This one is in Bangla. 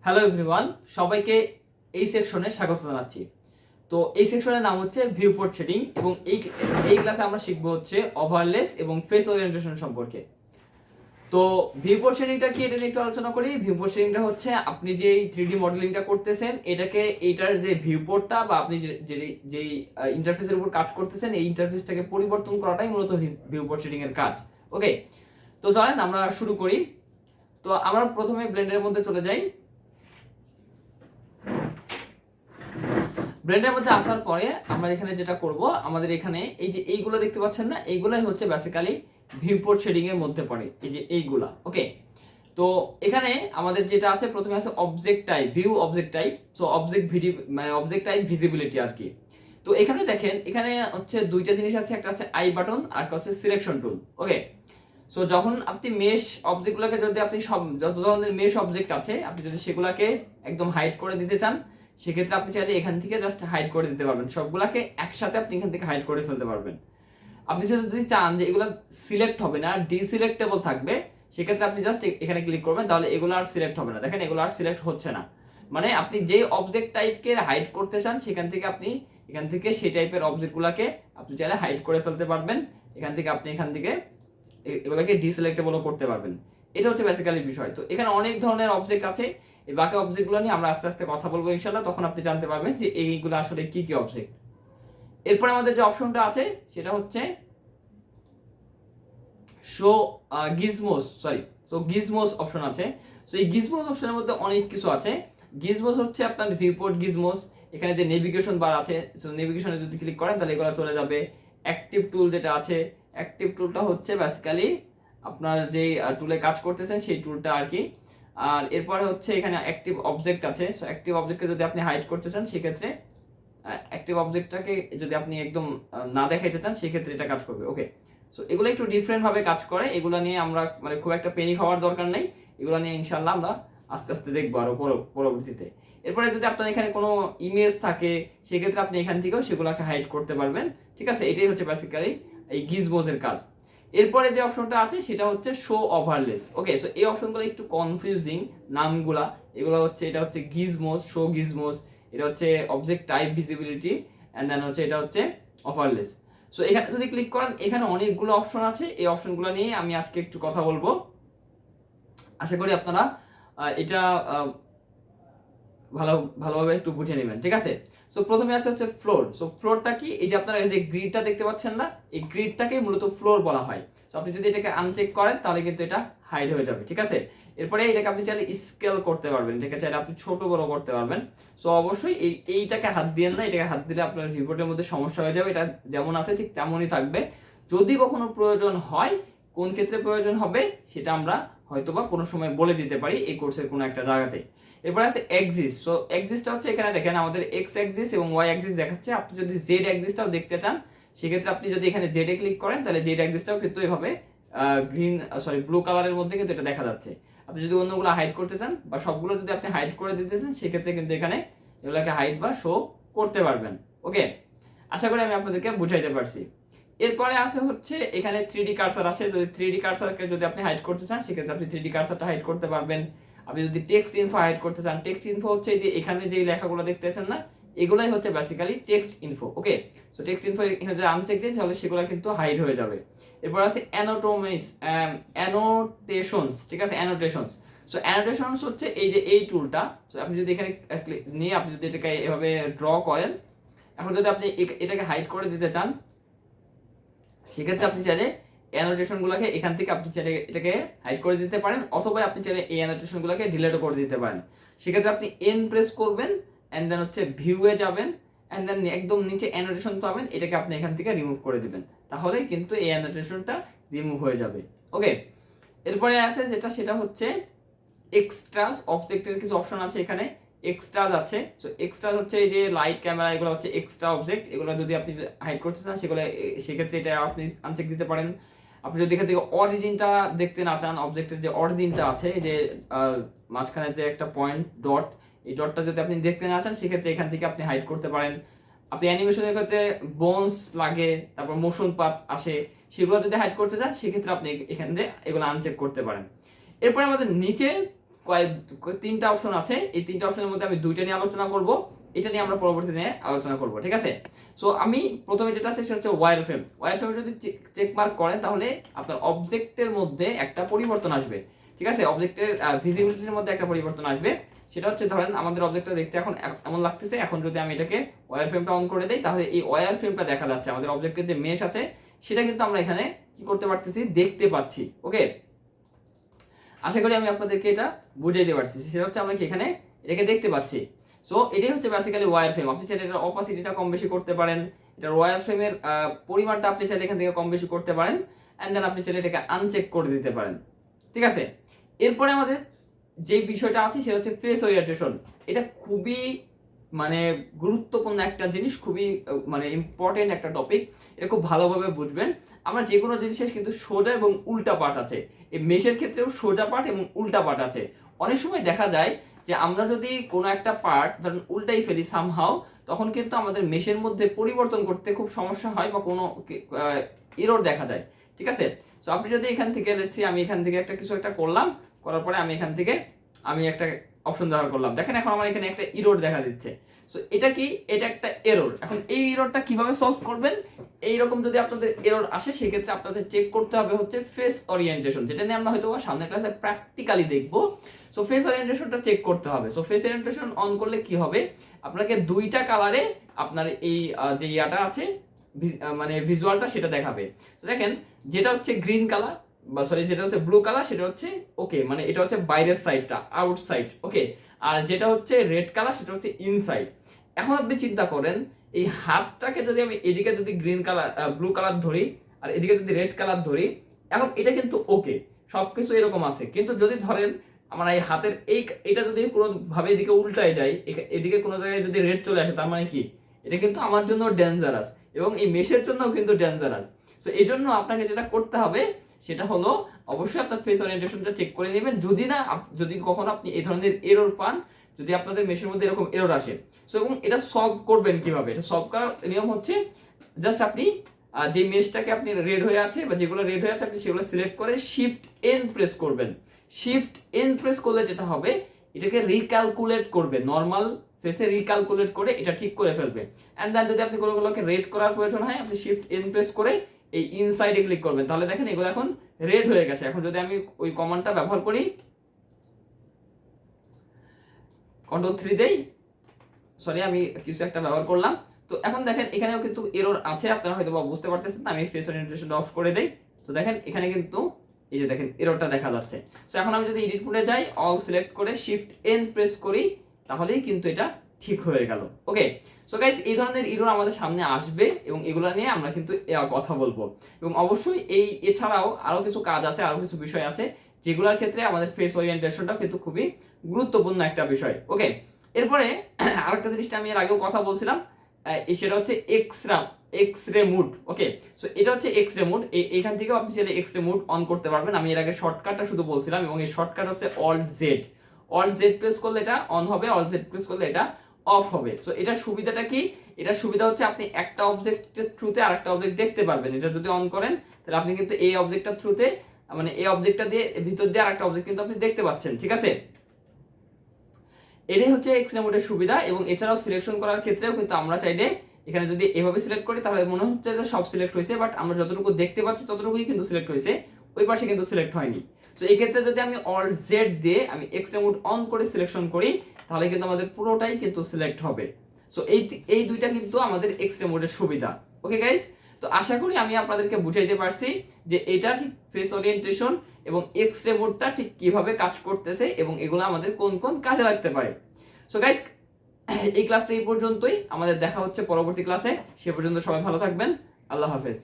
হ্যালো এভরিওয়ান, সবাইকে এই সেকশনে স্বাগত জানাচ্ছি। তো এই সেকশনের নাম হচ্ছে ভিউ পোর্ট শেডিং এবং এই ক্লাসে আমরা শিখবো হচ্ছে ওভারলেস এবং ফেস ওরিয়েন্টেশন সম্পর্কে। তো ভিউ পোর্ট শেডিংটা কি, এটা নিয়ে একটু আলোচনা করি। ভিউ পোর্ট শেডিংটা হচ্ছে আপনি যে 3D মডেলিংটা করতেছেন, এইটার যে ভিউ পোর্টটা বা আপনি যে ইন্টারফেসের উপর কাজ করতেছেন, এই ইন্টারফেসটাকে পরিবর্তন করাটাই মূলত ভিউ পোর্ট শেডিং এর কাজ। ওকে, তো চলেন আমরা শুরু করি। তো আমরা প্রথমে ব্লেন্ডারের মধ্যে চলে যাই। ব্লেন্ডারের মধ্যে আসার পরে আমরা এখানে যেটা করব, আমাদের এখানে এই যে এইগুলো দেখতে পাচ্ছেন না, এইগুলাই হচ্ছে বেসিক্যালি ভিউপোর্ট শেডিং এর মধ্যে পড়ে, এই যে এইগুলা। ওকে, তো এখানে আমাদের যেটা আছে, প্রথমে আছে object type, view object type. So object type visibility আর কি। তো এখানে দেখেন, এখানে হচ্ছে দুইটা জিনিস আছে, একটা হচ্ছে আই বাটন আর একটা হচ্ছে সিলেকশন টুল। ওকে, সো যখন আপনি মেশ অবজেক্টগুলোকে, যদি আপনি যত ধরনের মেশ অবজেক্ট আছে, আপনি যদি সেগুলোকে একদম হাইড করে দিতে চান, সেক্ষেত্রে আপনি চাইলে এখান থেকে জাস্ট হাইড করে দিতে পারবেন, সবগুলাকে একসাথে আপনি এখান থেকে হাইড করে ফেলতে পারবেন। আপনি যদি চান যে এগুলো সিলেক্ট হবে না, ডিসিলেক্টেবল থাকবে, সেক্ষেত্রে আপনি জাস্ট এখানে ক্লিক করবেন, তাহলে এগুলো আর সিলেক্ট হবে না। দেখেন, এগুলো আর সিলেক্ট হচ্ছে না। মানে আপনি যে অবজেক্ট টাইপকে হাইড করতে চান, সেখান থেকে আপনি এখান থেকে সেই টাইপের অবজেক্টগুলোকে আপনি চাইলে হাইড করে ফেলতে পারবেন। এখান থেকে এগুলোকে ডিসিলেক্টেবলও করতে পারবেন। এটা হচ্ছে বেসিক্যালি বিষয়। তো এখানে অনেক ধরনের অবজেক্ট আছে, এই বাকি অবজেক্টগুলো নিয়ে আমরা আস্তে আস্তে কথা বলবো ইনশাআল্লাহ, তখন আপনি জানতে পারবেন যে এইগুলো আসলে কি কি অবজেক্ট। এরপরে আমাদের যে অপশনটা আছে সেটা হচ্ছে শো গিজমোস অপশন আছে। সো এই গিজমোস অপশনের মধ্যে অনেক কিছু আছে। গিজমোস হচ্ছে আপনার ভিউপোর্ট গিজমোস। এখানে যে নেভিগেশন বার আছে, সো নেভিগেশনে যদি ক্লিক করেন তাহলে এগুলো চলে যাবে। অ্যাক্টিভ টুল যেটা আছে, অ্যাক্টিভ টুলটা হচ্ছে বেসিক্যালি আপনার যে টুলে কাজ করতেছেন সেই টুলটা আর কি। আর এরপরে হচ্ছে এখানে অ্যাক্টিভ অবজেক্ট আছে। সো অ্যাক্টিভ অবজেক্টকে যদি আপনি হাইড করতে চান, সেক্ষেত্রে অ্যাক্টিভ অবজেক্টটাকে যদি আপনি একদম না দেখাইতে চান, সেক্ষেত্রে এটা কাজ করবে। ওকে, সো এগুলো একটু ডিফারেন্ট ভাবে কাজ করে। এগুলো নিয়ে আমরা মানে খুব একটা পেনি খাওয়ার দরকার নেই। এগুলো নিয়ে ইনশাল্লাহ আমরা আস্তে আস্তে দেখবো আরো পরবর্তীতে। এরপরে যদি আপনার এখানে কোনো ইমেজ থাকে, সেক্ষেত্রে আপনি এখান থেকেও সেগুলোকে হাইড করতে পারবেন। ঠিক আছে, এটাই হচ্ছে বেসিক্যালি এই গিজমোজের কাজ। এরপরে যে অপশনটা আছে সেটা হচ্ছে শো ওভারলেস। ওকে, সো এই অপশনগুলো একটু কনফিউজিং নামগুলা। এটা হচ্ছে গিজমোজ, শো গিজমোজ, এটা হচ্ছে object type visibility, and then হচ্ছে এটা হচ্ছে ওভারলেস। সো এখানে যদি ক্লিক করেন, এখানে অনেকগুলো অপশন আছে। এই অপশনগুলো নিয়ে আমি আজকে একটু কথা বলবো। আশা করি আপনারা এটা ভালোভাবে একটু বুঝে নেবেন। ঠিক আছে, সো প্রথমে আছে হচ্ছে ফ্লোর। সো ফ্লোরটা কি? এই যে আপনারা এই যে গ্রিডটা দেখতে পাচ্ছেন না, এই গ্রিডটাকে মূলত ফ্লোর বলা হয়। সো আপনি যদি এটাকে আনচেক করেন তাহলে কিন্তু এটা হাইড হয়ে যাবে। ঠিক আছে, এরপরে এটাকে আপনি চাইলে স্কেল করতে পারবেন, এটাকে চাইলে আপনি ছোট বড় করতে পারবেন। সো অবশ্যই এইটাকে হাত দিয়েন না, এটাকে হাত দিলে আপনার ভিউপোর্টের মধ্যে সমস্যা হয়ে যাবে। এটা যেমন আছে ঠিক তেমনই থাকবে। যদি কখনো প্রয়োজন হয়, কোন ক্ষেত্রে প্রয়োজন হবে সেটা আমরা হয়তোবা কোনো সময় বলে দিতে পারি এই কোর্সের কোনো একটা জায়গাতে। এরপর আছে এক্সিস। সো এক্সিসটা হচ্ছে, এখানে দেখেন আমাদের এক্স অ্যাক্সিস এবং ওয়াই অ্যাক্সিস দেখাচ্ছে। আপনি যদি জেড অ্যাক্সিসটাও দেখতে চান, সেক্ষেত্রে আপনি যদি এখানে জেড এ ক্লিক করেন, তাহলে জেড অ্যাক্সিসটাও কিন্তু এভাবে ব্লু কালারের মধ্যে কিন্তু এটা দেখা যাচ্ছে। আপনি যদি অন্যগুলো হাইড করতে চান বা সবগুলো যদি আপনি হাইড করে দিতে চান, সেক্ষেত্রে কিন্তু এখানে এগুলোকে হাইড বা শো করতে পারবেন। ওকে, আশা করি আমি আপনাদেরকে বুঝাইতে পারছি। এরপরে আছে হচ্ছে এখানে 3D কার্সার আছে। যদি 3D কার্সারকে যদি আপনি হাইড করতে চান, সেক্ষেত্রে আপনি 3D কার্সারটা হাইড করতে পারবেন। আপনি যদি টেক্সট ইনফো হাইড করতে চান, টেক্সট ইনফো হচ্ছে যে এখানে যে লেখাগুলো দেখতেছেন না, এগুলাই হচ্ছে বেসিক্যালি টেক্সট ইনফো। ওকে, সো টেক্সট ইনফো এখানে যদি আনচেক দিই, তাহলে সেগুলো কিন্তু হাইড হয়ে যাবে। এরপর আছে অ্যানোটেশনস। ঠিক আছে, অ্যানোটেশনস। সো অ্যানোটেশনস হচ্ছে এই যে এই টুলটা। সো আপনি যদি এখানে নিয়ে আপনি যদি এটাকে এভাবে ড্র করেন, এখন যদি আপনি এটাকে হাইড করে দিতে চান, সেক্ষেত্রে আপনি চাইলে অ্যানোটেশনগুলোকে এখান থেকে আপনি চাইলে এটাকে হাইড করে দিতে পারেন, অথবা আপনি চাইলে এই অ্যানোটেশনগুলোকে ডিলিটও করে দিতে পারেন। সেক্ষেত্রে আপনি এন প্রেস করবেন, এন্ড দেন হচ্ছে ভিউয়ে যাবেন, এন্ড দেন একদম নিচে অ্যানোটেশন পাবেন, এটাকে আপনি এখান থেকে রিমুভ করে দিবেন, তাহলে কিন্তু এই অ্যানোটেশনটা রিমুভ হয়ে যাবে। ওকে, এরপরে আছে যেটা, সেটা হচ্ছে এক্সট্রাস। অবজেক্টের কিছু অপশন আছে এখানে, এক্সট্রাস আছে। সো এক্সট্রা হচ্ছে এই যে লাইট, ক্যামেরা, এগুলো হচ্ছে এক্সট্রা অবজেক্ট। এগুলো যদি আপনি হাইড করতে চান, সেক্ষেত্রে এটা আপনি আনচেক দিতে পারেন। আপনি যদি এখান থেকে অরিজিনটা দেখতে না চান, অবজেক্টের যে অরিজিনটা আছে, যে মাঝখানে যে একটা পয়েন্ট ডট, এই ডটটা যদি আপনি দেখতে না চান, সেক্ষেত্রে এখান থেকে আপনি হাইড করতে পারেন। আপনি অ্যানিমেশনের ক্ষেত্রে বোনস লাগে, তারপর মোশন পাথ আসে, সেগুলো যদি হাইড করতে চান, সেক্ষেত্রে আপনি এখান থেকে এগুলো আনচেক করতে পারেন। এরপরে আমাদের নিচে তিনটা অপশন আছে, এই তিনটা অপশনের মধ্যে আমি দুইটা নিয়ে আলোচনা করব, এটা নিয়ে আমরা পরবর্তী নিয়ে আলোচনা করব, ঠিক আছে। সো আমি প্রথমে যেটা আছে সেটা হচ্ছে ওয়্যার ফ্রেম। ওয়্যার ফ্রেম যদি চেক মার্ক করেন তাহলে আপনার অবজেক্টের মধ্যে একটা পরিবর্তন আসবে, ঠিক আছে। অবজেক্টের ভিজিবিলিটির মধ্যে একটা পরিবর্তন আসবে। সেটা হচ্ছে ধরেন আমাদের অবজেক্টটা দেখতে এখন এমন লাগতেছে, এখন যদি আমি এটাকে ওয়্যার ফ্রেমটা অন করে দেই তাহলে এই ওয়্যার ফ্রেমটা দেখা যাচ্ছে, আমাদের অবজেক্টের যে মেশ আছে সেটা কিন্তু আমরা এখানে কি করতে পারতেছি, দেখতে পাচ্ছি। ওকে, আশা করি আমি আপনাদেরকে এটা বুঝাইতে পারছি। সেটা হচ্ছে আমরা কি এখানে এটাকে দেখতে পাচ্ছি। সো এটাই হচ্ছে বেসিক্যালি ওয়্যার ফ্রেম। আপনি চাইলে এটার অপাসিটিটা কম বেশি করতে পারেন, এটার ওয়্যার ফ্রেমের পরিমাণটা আপনি চাইলে এখান থেকে কম বেশি করতে পারেন, অ্যান্ড দেন আপনি চাইলে এটাকে আনচেক করে দিতে পারেন, ঠিক আছে। এরপরে আমাদের যে বিষয়টা আছে সেটা হচ্ছে ফেস ওরিয়েন্টেশন। এটা খুবই মানে গুরুত্বপূর্ণ একটা জিনিস, খুবই মানে ইম্পর্টেন্ট একটা টপিক। এটা খুব ভালোভাবে বুঝবেন। আমরা যে কোনো জিনিসের কিন্তু সোজা এবং উল্টা পার্ট আছে, এই মেশের ক্ষেত্রেও সোজা পার্ট এবং উল্টা পার্ট আছে। অনেক সময় দেখা যায় যে আমরা যদি কোনো একটা পার্ট ধরেন উল্টাই ফেলি সামহাও, তখন কিন্তু আমাদের মেশের মধ্যে পরিবর্তন করতে খুব সমস্যা হয় বা কোনো এরর দেখা যায়, ঠিক আছে। সো আপনি যদি এখান থেকে লেটস সি আমি এখান থেকে একটা কিছু একটা করলাম, করার পরে আমি এখান থেকে আমি একটা অপশন ব্যবহার করলাম, দেখেন এখন আমার এখানে একটা এরর দেখা দিচ্ছে। সো এটা কি, এটা একটা এরর। এখন এই এররটা কিভাবে সলভ করবেন, এইরকম যদি আপনাদের এরর আসে সেক্ষেত্রে আপনাদের চেক করতে হবে হচ্ছে ফেস ওরিয়েন্টেশন, যেটা নিয়ে আমরা হয়তো সামনের ক্লাসে প্র্যাকটিক্যালি দেখবো। সো ফেস ওরিয়েন্টেশনটা চেক করতে হবে। সো ফেস ওরিয়েন্টেশন অন করলে কি হবে, আপনাকে দুইটা কালারে আপনার এই যে ইয়াটা আছে মানে ভিজুয়ালটা সেটা দেখাবে। তো দেখেন যেটা হচ্ছে গ্রিন কালার বা সরি যেটা হচ্ছে ব্লু কালার সেটা হচ্ছে ওকে, মানে এটা হচ্ছে বাইরের সাইডটা, আউটসাইড, ওকে। আর যেটা হচ্ছে রেড কালার সেটা হচ্ছে ইনসাইড। এখন আপনি চিন্তা করেন এই হাতটাকে যদি আমি এদিকে যদি গ্রিন কালার ব্লু কালার ধরি আর এদিকে যদি রেড কালার ধরি, এখন এটা কিন্তু ওকে, সবকিছু এরকম আছে। কিন্তু যদি ধরেন আমার এই হাতের এটা যদি কোনো ভাবে এদিকে উল্টায় যায়, এদিকে কোনো জায়গায় যদি রেড চলে আসে, তার মানে কি এটা কিন্তু আমার জন্য ডেঞ্জারাস এবং এই মেশের জন্য কিন্তু ডেঞ্জারাস। সো এই জন্য আপনাকে যেটা করতে হবে সেটা হলো অবশ্যই আপনার ফেস ওরিয়েন্টেশনটা চেক করে নেবেন। যদি কখনো আপনি এই ধরনের এরর পান, যদি আপনাদের মেশের মধ্যে এরকম এরর আসে, সো এবং এটা সলভ করবেন কিভাবে, এটা সলভ করার নিয়ম হচ্ছে জাস্ট আপনি যে মেশটাকে আপনি রেড হয়ে আছে বা যেগুলো রেড হয়ে আছে আপনি সেগুলো সিলেক্ট করে শিফট এন প্রেস করবেন। শিফট এন প্রেস করলে যেটা হবে এটাকে রিক্যালকুলেট করবে, নর্মাল ফেসে রিক্যালকুলেট করে এটা ঠিক করে ফেলবে। এন্ড দেন যদি আপনি কোনোগুলোকে রেড করার প্রয়োজন হয় আপনি শিফট এন প্রেস করে এই ইনসাইডে ক্লিক করবেন, তাহলে দেখেন এগুলো এখন রেড হয়ে গেছে। এখন যদি আমি ওই কমান্ডটা ব্যবহার করি, Ctrl+3 দেই, সরি আমি কিছু একটা ব্যবহার করলাম, তো এখন দেখেন এখানেও কিন্তু এরর আছে, আপনারা হয়তো বুঝতে পারতেছেন না। আমি ফেস ওরিয়েন্টেশনটা অফ করে দেই, তো দেখেন এখানে কিন্তু এই যে দেখেন এররটা দেখা যাচ্ছে। সো এখন আমি যদি এডিট মোডে যাই, অল সিলেক্ট করে শিফট এন প্রেস করি, তাহলেই কিন্তু এটা ঠিক হয়ে গেল। ওকে, সো গাইস এই ধরনের এরর আমাদের সামনে আসবে এবং এগুলো নিয়ে আমরা কিন্তু কথা বলবো। এবং অবশ্যই এছাড়াও আরো কিছু কাজ আছে, আরো কিছু বিষয় আছে যেগুলোর ক্ষেত্রে আমাদের ফেস ওরিয়েন্টেশনটাও কিন্তু খুবই গুরুত্বপূর্ণ একটা বিষয়। ওকে, এরপরে আরেকটা জিনিসটা আমি এর আগেও কথা বলছিলাম, সেটা হচ্ছে এক্সরে মুড। ওকে, সো এটা হচ্ছে এক্সরে মুড। এখান থেকেও আপনি চাইলে এক্সরে মুড অন করতে পারবেন। আমি এর আগে শর্টকাটটা শুধু বলছিলাম এবং এই শর্টকাট হচ্ছে অল্ট জেড প্রেস করলে এটা অন হবে, অল্ট জেড প্রেস করলে এটা অফ হবে। সো এটার সুবিধাটা কি, এটার সুবিধা হচ্ছে আপনি একটা অবজেক্টের থ্রুতে আরেকটা অবজেক্ট দেখতে পারবেন। এটা যদি অন করেন তাহলে আপনি কিন্তু এই অবজেক্টটার থ্রুতে মানে এই অবজেক্টটা দিয়ে ভিতর দিয়ে আরেকটা অবজেক্ট কিন্তু আপনি দেখতে পাচ্ছেন, ঠিক আছে। এটাই হচ্ছে এক্সরে মোডের সুবিধা। এবং এছাড়াও সিলেকশন করার ক্ষেত্রেও কিন্তু আমরা চাইলে এখানে যদি এভাবে সিলেক্ট করি তাহলে মনে হচ্ছে যে সব সিলেক্ট হয়েছে, বাট আমরা যতটুকু দেখতে পাচ্ছি ততটুকুই কিন্তু সিলেক্ট হয়েছে, ওই পাশে কিন্তু সিলেক্ট হয়নি। তো এই ক্ষেত্রে যদি আমি অল্ট জেড দিয়ে আমি এক্সরে মোড অন করে সিলেকশন করি তাহলে কিন্তু আমাদের পুরোটাই কিন্তু সিলেক্ট হবে। সো এই দুইটা কিন্তু আমাদের এক্সরে মোডের সুবিধা। ওকে গাইজ, তো আশা করি আমি আপনাদেরকে বুঝাইতে পারছি যে এটা ঠিক ফেস ওরিয়েন্টেশন এবং এক্সরে মোডটা ঠিক কিভাবে কাজ করতেছে এবং এগুলো আমাদের কোন কোন কাজে লাগতে পারে। সো গাইজ এই ক্লাসটা এই পর্যন্তই, আমাদের দেখা হচ্ছে পরবর্তী ক্লাসে। সে পর্যন্ত সবাই ভালো থাকবেন, আল্লাহ হাফেজ।